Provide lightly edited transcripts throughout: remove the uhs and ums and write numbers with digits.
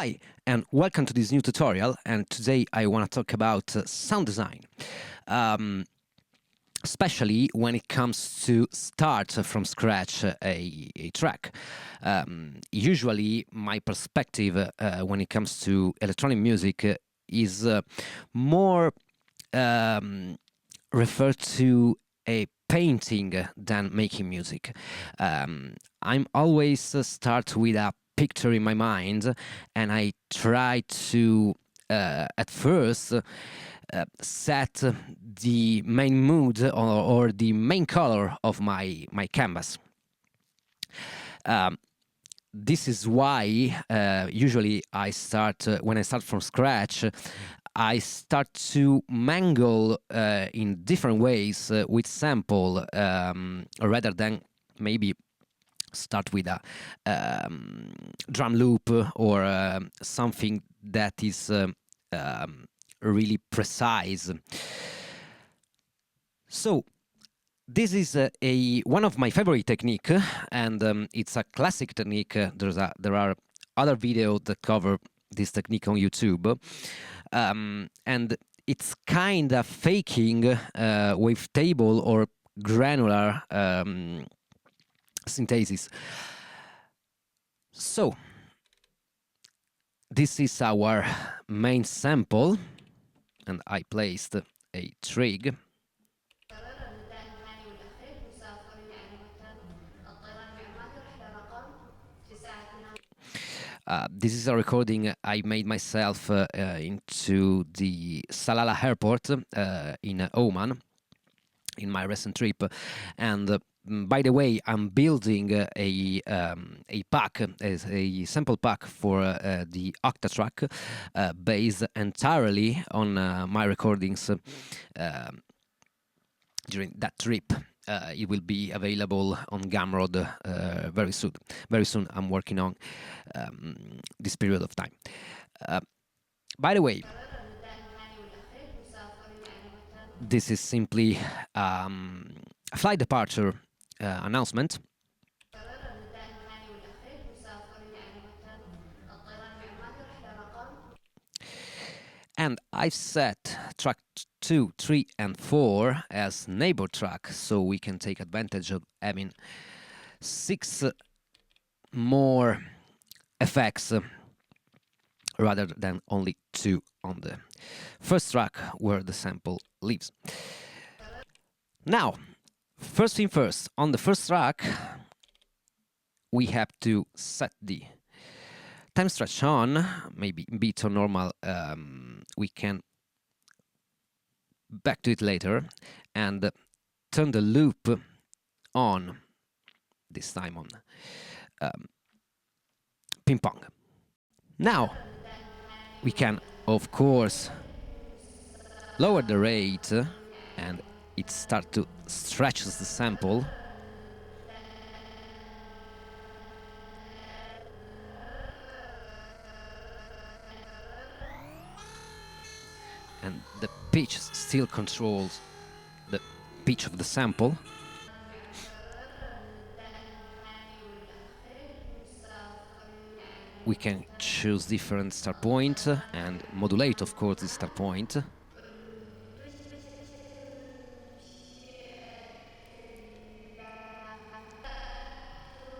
Hi, and welcome to this new tutorial, and today I want to talk about sound design. Especially when it comes to start from scratch a track. Usually my perspective when it comes to electronic music is more referred to a painting than making music. I'm always start with a picture in my mind, and I try to at first set the main mood or the main color of my canvas. This is why usually I start when I start from scratch. I start to mangle in different ways with sample rather than maybe start with a drum loop or something that is really precise. So this is one of my favorite technique, and it's a classic technique. There are other videos that cover this technique on YouTube, and it's kind of faking wavetable or granular synthesis. So this is our main sample, and I placed a trig. This is a recording I made myself into the Salalah airport in Oman in my recent trip, and by the way, I'm building a pack, a sample pack for the Octatrack, based entirely on my recordings during that trip. It will be available on Gumroad very soon. Very soon, I'm working on this period of time. By the way, this is simply a flight departure announcement. And I've set track 2, 3, and 4 as neighbor track, so we can take advantage of having 6 more effects rather than only 2 on the first track where the sample lives. Now, first thing first, on the first track, we have to set the time stretch on, maybe beat or normal. We can back to it later, and turn the loop on, this time on ping pong. Now we can, of course, lower the rate, and it starts to stretch the sample. And the pitch still controls the pitch of the sample. We can choose different start point and modulate, of course, the start point.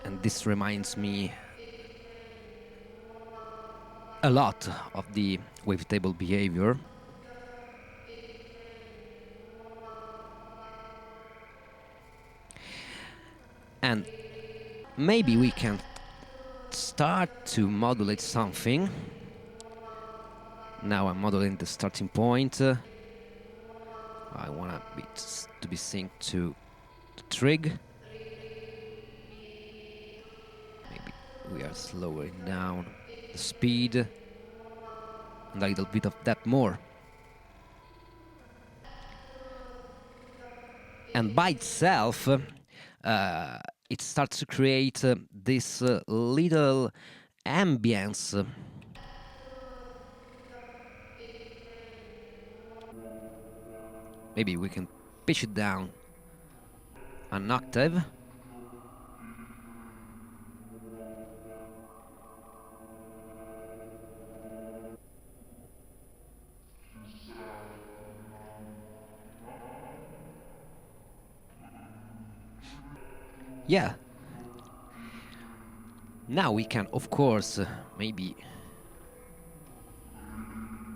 And this reminds me a lot of the wavetable behavior. And maybe we can start to modulate something. Now I'm modulating the starting point. I want to be synced to the trig. Maybe we are slowing down the speed, and a little bit of that more. And by itself, it starts to create this little ambience. Maybe we can pitch it down an octave. yeah. Now we can, of course, maybe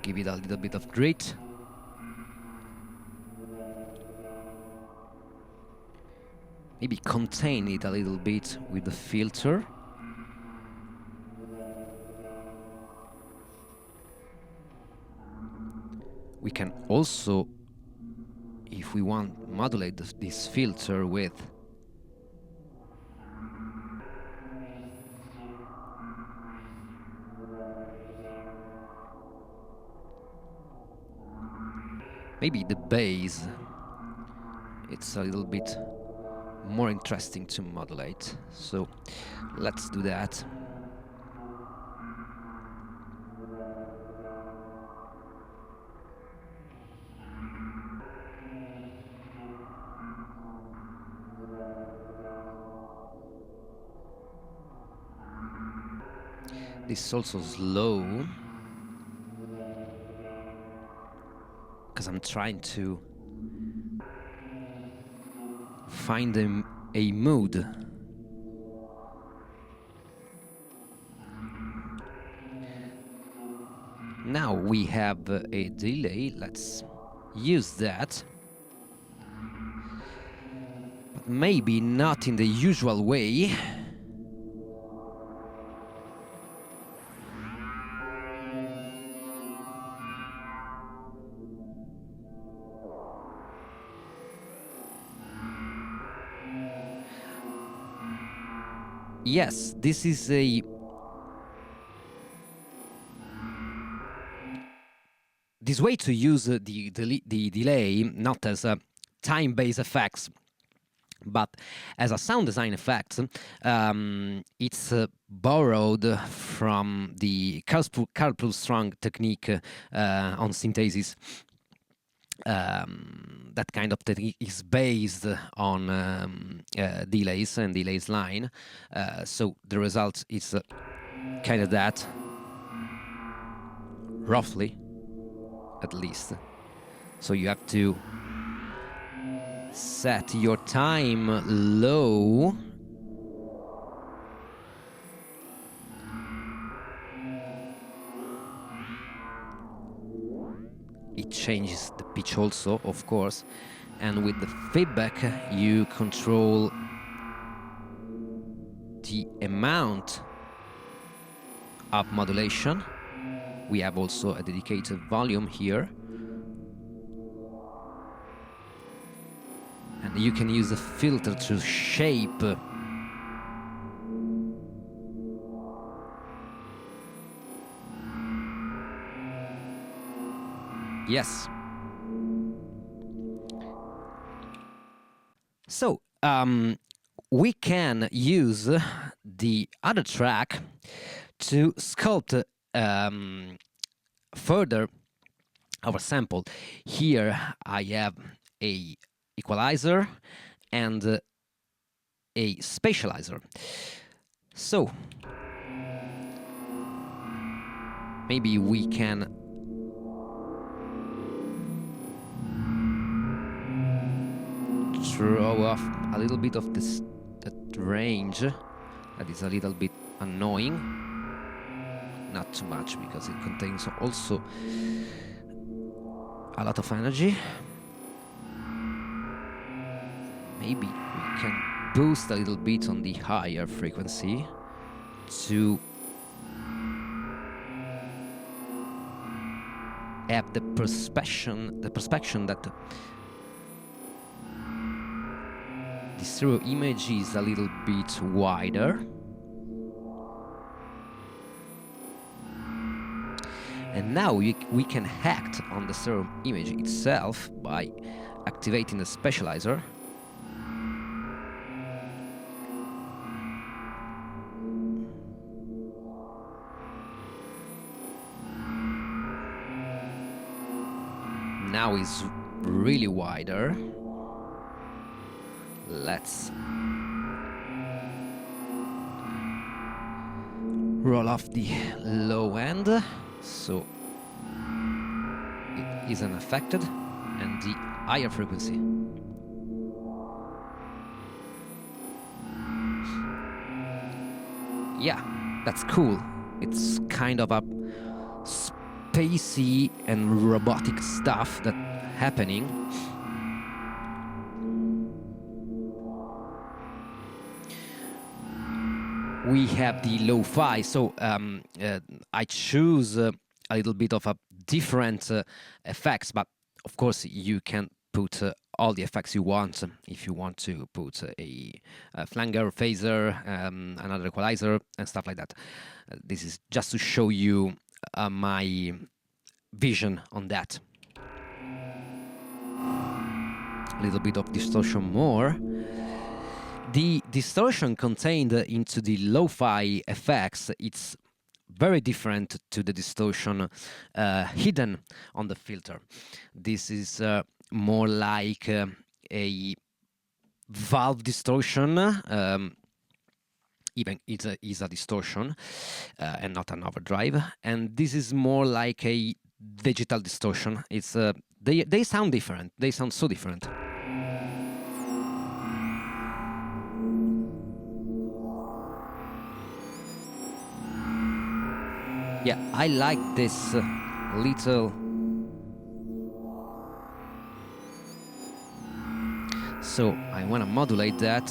give it a little bit of grit. Maybe contain it a little bit with the filter. We can also, if we want, modulate this filter with maybe the bass. It's a little bit more interesting to modulate, so let's do that. This is also slow, because I'm trying to find a mood. Now we have a delay, let's use that. But maybe not in the usual way. Yes, this is this way to use the delay not as a time-based effects, but as a sound design effect. It's borrowed from the Carl+Strong technique on synthesis. That kind of technique is based on delays and delays line. So the result is kind of that, roughly, at least. So you have to set your time low. It changes the pitch also, of course, and with the feedback you control the amount of modulation. We have also a dedicated volume here, and you can use a filter to shape yes. So we can use the other track to sculpt further our sample. Here I have a equalizer and a spatializer. So maybe we can throw off a little bit of this range that is a little bit annoying. Not too much, because it contains also a lot of energy. Maybe we can boost a little bit on the higher frequency to have the perspection that the stereo image is a little bit wider. And now we can act on the stereo image itself by activating the spatializer. Now it's really wider. Let's roll off the low end, so it isn't affected, and the higher frequency. yeah, that's cool. It's kind of a spacey and robotic stuff that happening. We have the lo-fi, so I choose a little bit of a different effects, but of course you can put all the effects you want. If you want to put a flanger, phaser, another equalizer, and stuff like that. This is just to show you my vision on that. A little bit of distortion more. The distortion contained into the lo-fi effects, it's very different to the distortion hidden on the filter. This is more like a valve distortion, even it is a distortion and not an overdrive. And this is more like a digital distortion. It's they sound different. They sound so different. Yeah, I like this little. So I want to modulate that.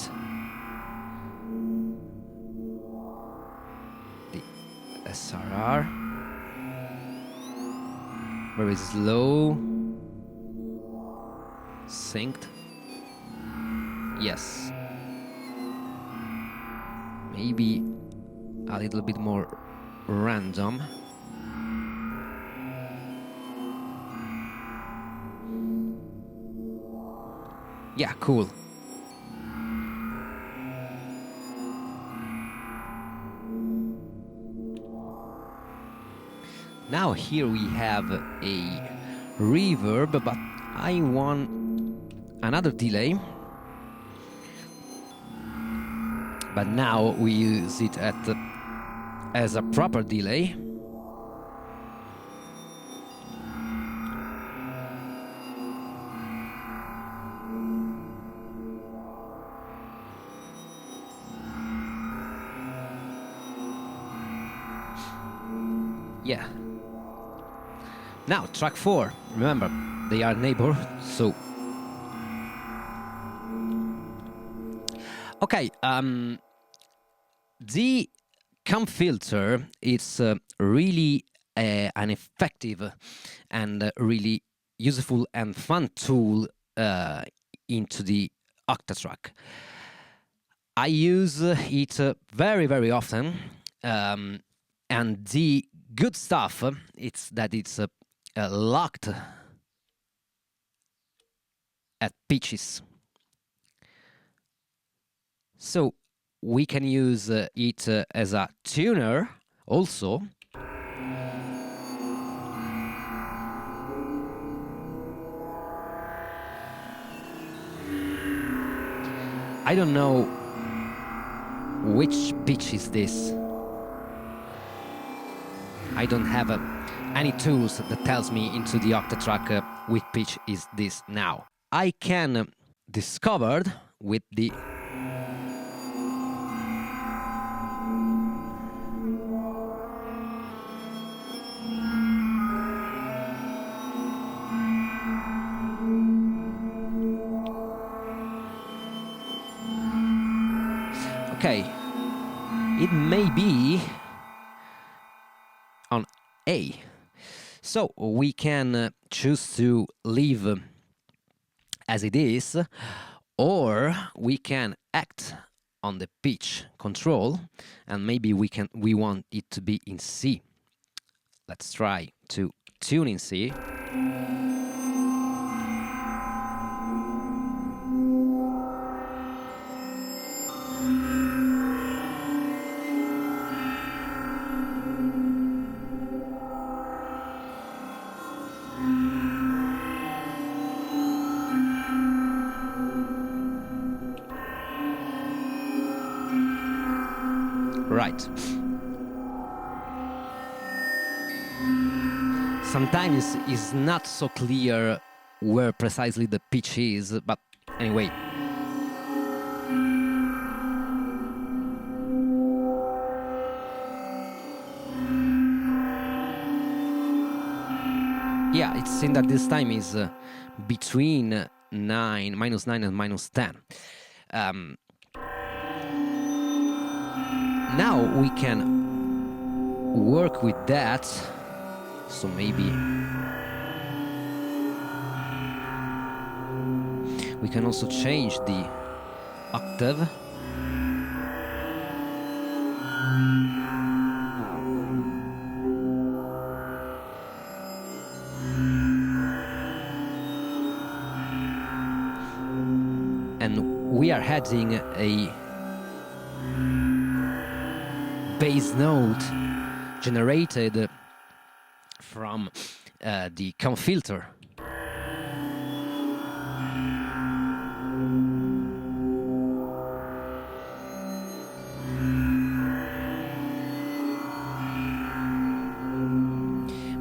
The SRR. Very slow. Synced. Yes. Maybe a little bit more random. Yeah, cool. Now here we have a reverb, but I want another delay. But now we use it as a proper delay. Yeah. Now, track 4. Remember, they are neighbor, so... Okay, the comp filter is really an effective and really useful and fun tool into the Octatrack. I use it very, very often, and the good stuff it's that it's locked at pitches. So we can use it as a tuner also. I don't know which pitch is this. I don't have any tools that tells me into the Octatrack which pitch is this now. I can discover with the okay, it may be on A. So we can choose to leave as it is, or we can act on the pitch control, and maybe we want it to be in C. Let's try to tune in C. Right. Sometimes it's not so clear where precisely the pitch is, but anyway. Yeah, it's seen that this time is between -9 and -10. Now we can work with that, so maybe we can also change the octave. And we are adding a bass note generated from the comb filter.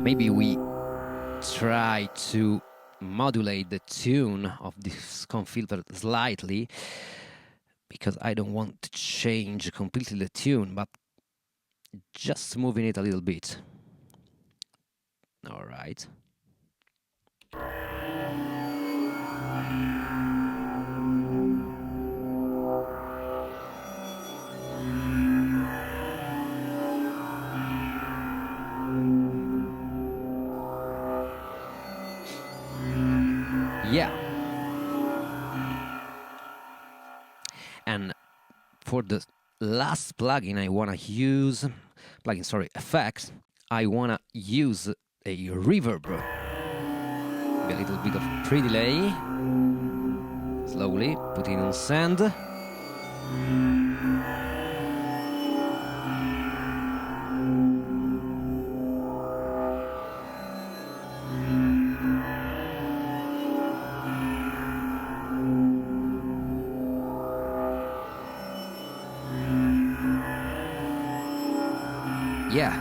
Maybe we try to modulate the tune of this comb filter slightly, because I don't want to change completely the tune, but just moving it a little bit. All right. Yeah. And for the last plugin I want to use, effect, I want to use a reverb. A little bit of pre-delay. Slowly, put it on send. Yeah.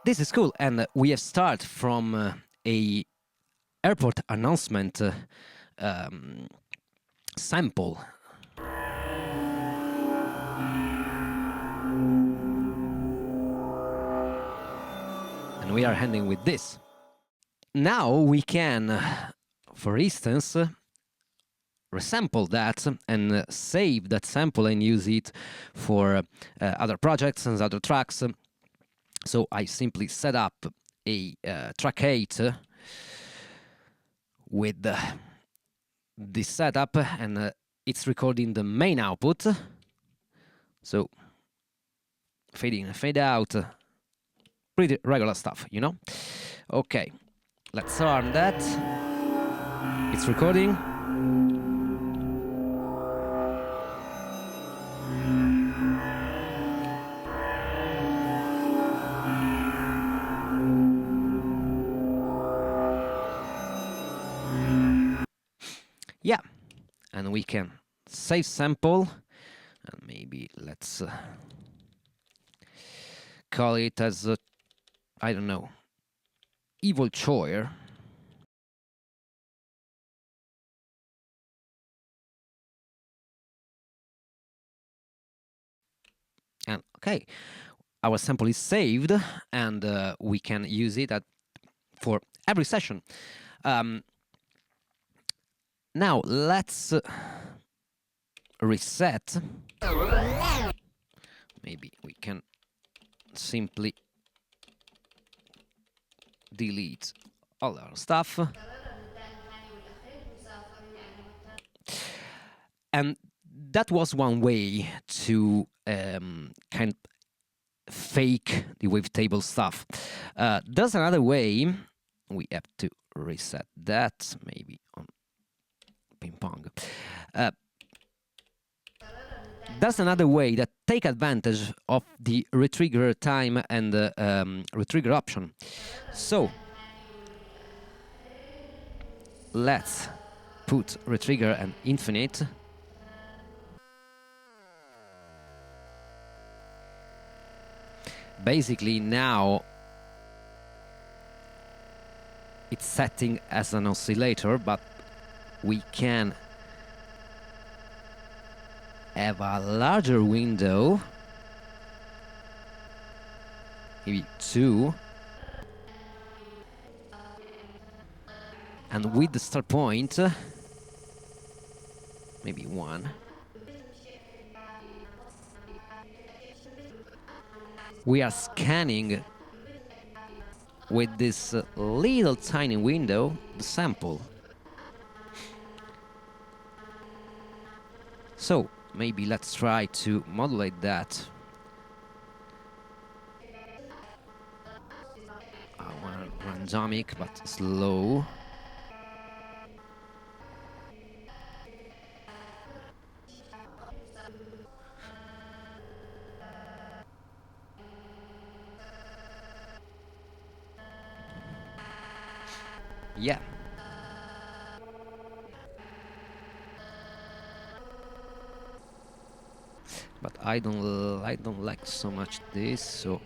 This is cool, and we have started from a airport announcement sample. And we are ending with this. Now we can, for instance, resample that and save that sample and use it for other projects and other tracks. So I simply set up a track 8 with this setup, and it's recording the main output. So fade in, fade out, pretty regular stuff, you know? Okay, let's run that. It's recording. Yeah, and we can save sample, and maybe let's call it as, I don't know, Evil Choir. And okay, our sample is saved, and we can use it for every session. Now let's reset. Maybe we can simply delete all our stuff. And that was one way to kind of fake the wavetable stuff. There's another way. We have to reset that, maybe on ping pong. That's another way that take advantage of the retrigger time and the retrigger option. So let's put retrigger and infinite. Basically now it's setting as an oscillator, but we can have a larger window maybe 2. And with the start point, maybe 1. We are scanning with this little tiny window the sample. So maybe let's try to modulate that. Randomic but slow. Yeah. But I don't like so much this, so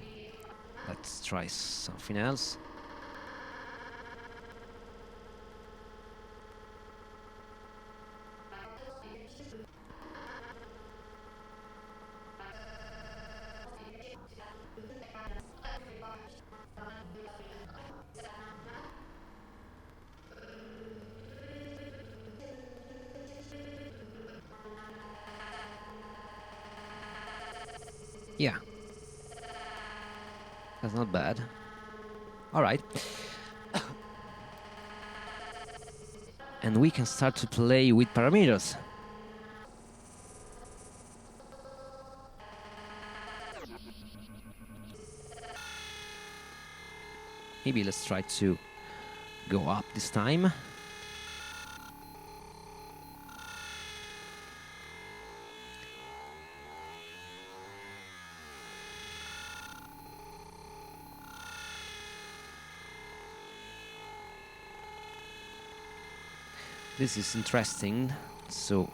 let's try something else. Yeah. That's not bad. All right. And we can start to play with parameters. Maybe let's try to go up this time. This is interesting, so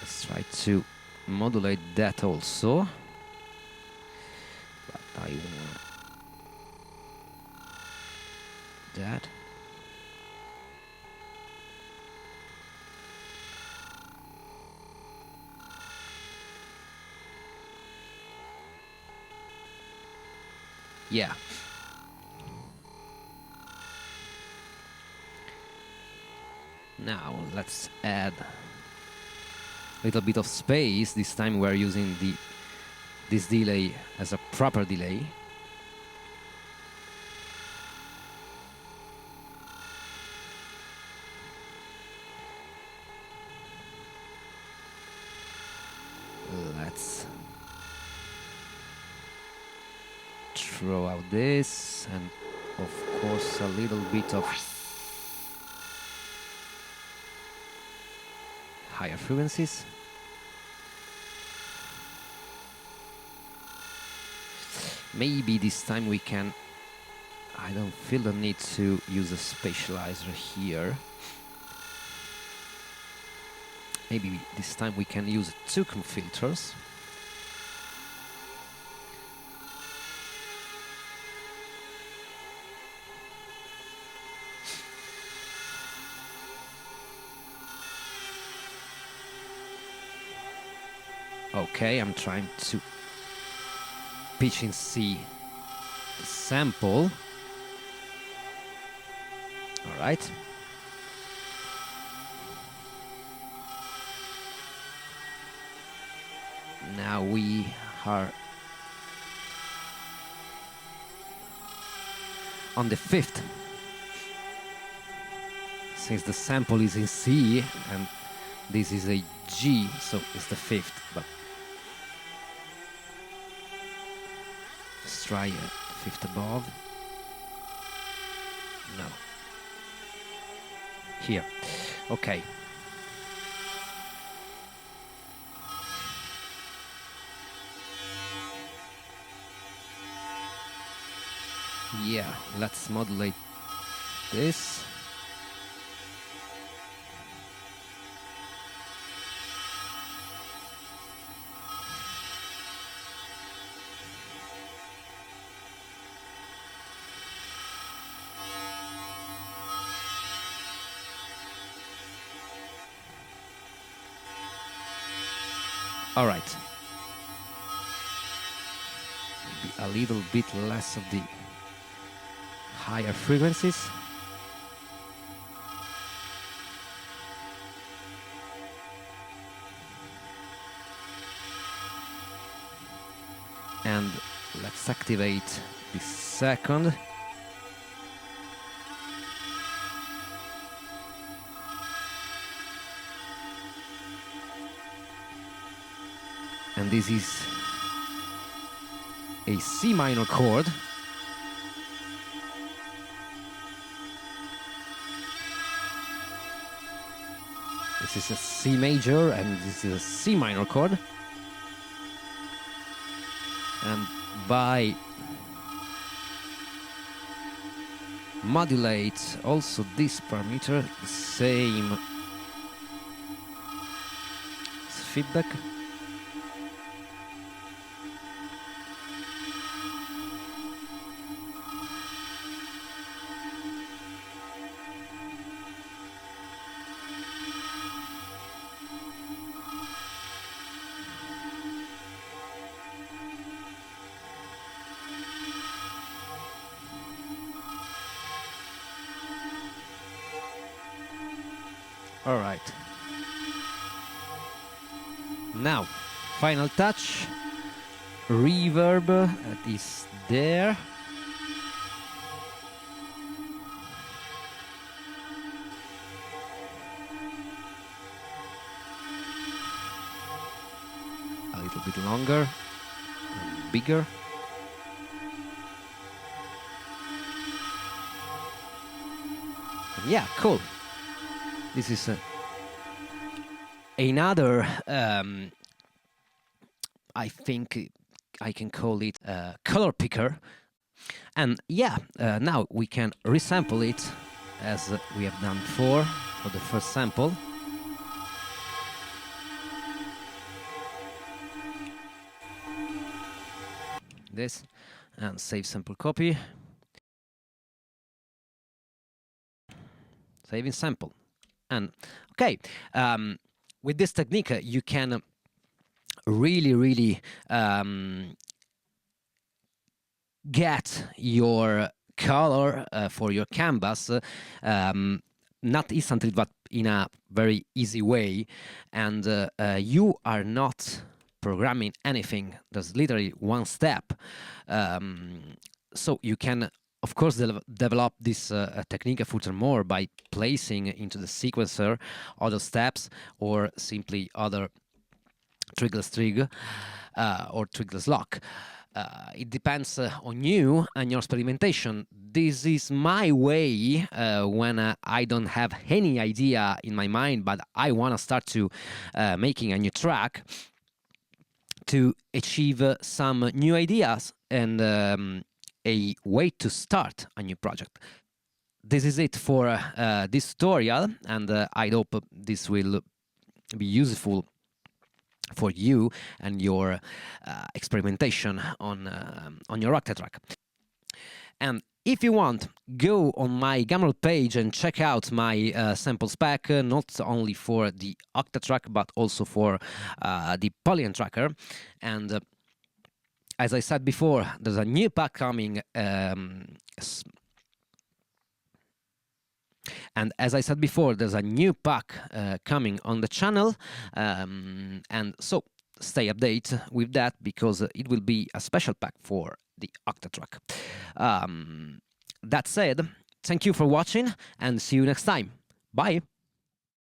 let's try to modulate that also. But I want that. Yeah. Now let's add a little bit of space. This time we're using this delay as a proper delay. Let's throw out this, and of course a little bit of higher frequencies. Maybe this time we can... I don't feel the need to use a spatializer here. Maybe this time we can use 2 filters. Okay, I'm trying to pitch in C the sample. All right. Now we are on the 5th. Since the sample is in C and this is a G, so it's the 5th. But let's try a 5th above. No. Here. Okay. Yeah, let's modulate this. All right. be a little bit less of the higher frequencies. And let's activate the second. And this is a C minor chord. This is a C major and this is a C minor chord. And by modulate also this parameter, the same feedback. All right. Now, final touch. Reverb that is there. A little bit longer and bigger. Yeah, cool. This is another, I think I can call it a color picker. And yeah, now we can resample it as we have done before for the first sample. This, and save sample copy. Saving sample. And okay, with this technique, you can really get your color for your canvas, not instantly, but in a very easy way. And you are not programming anything. There's literally one step. So you can, of course, develop this technique furthermore by placing into the sequencer other steps or simply other triggers trig or triggers lock. It depends on you and your experimentation. This is my way when I don't have any idea in my mind, but I want to start to making a new track to achieve some new ideas and a way to start a new project. This is it for this tutorial, and I hope this will be useful for you and your experimentation on your Octatrack. And if you want, go on my Gumroad page and check out my sample spec, not only for the Octatrack, but also for the Polyend Tracker. And as I said before, there's a new pack coming. And as I said before, there's a new pack coming on the channel. And so stay updated with that, because it will be a special pack for the Octatrack. That said, thank you for watching and see you next time. Bye.